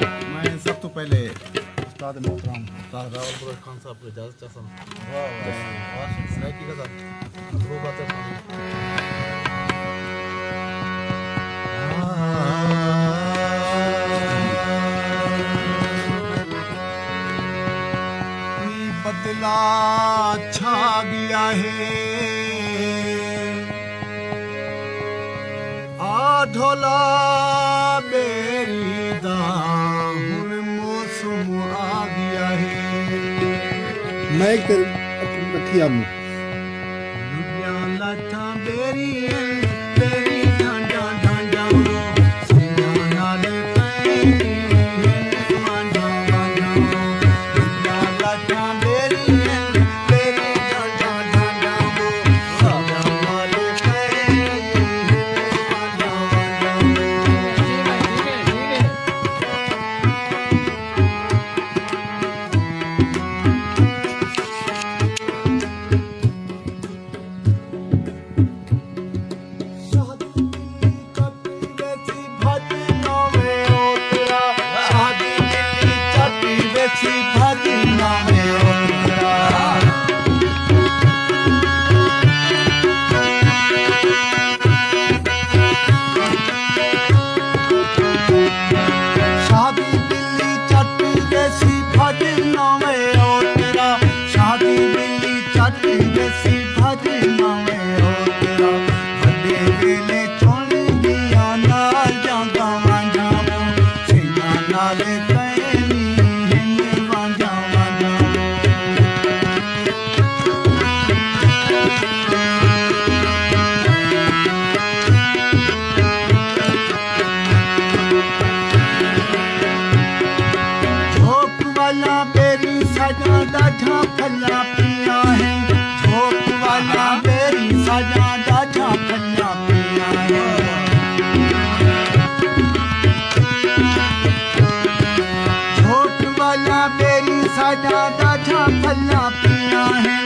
मैं सब तो पहले उस्ताद मोहतरम उस्ताद रावल खान साहब को इजाज़त चाहता हूँ। की कदर वो बातें बदला छा गया है आ ढोला बेरी दा हुन मौसम आ गया है मैं एक रखी आप लुटिया लाठा बेरी बेरी ढांडा ढांडा सीना नाल पैनी मांडा मांडा लुटिया लाठा बेरी बेरी ढांडा ढांडा सीना नाल पैनी मांडा डाढ़ा फला पिया है झोंक वाला बेरी साजा डाढ़ा फला पिया है झोंक वाला बेरी साजा डाढ़ा फला पिया है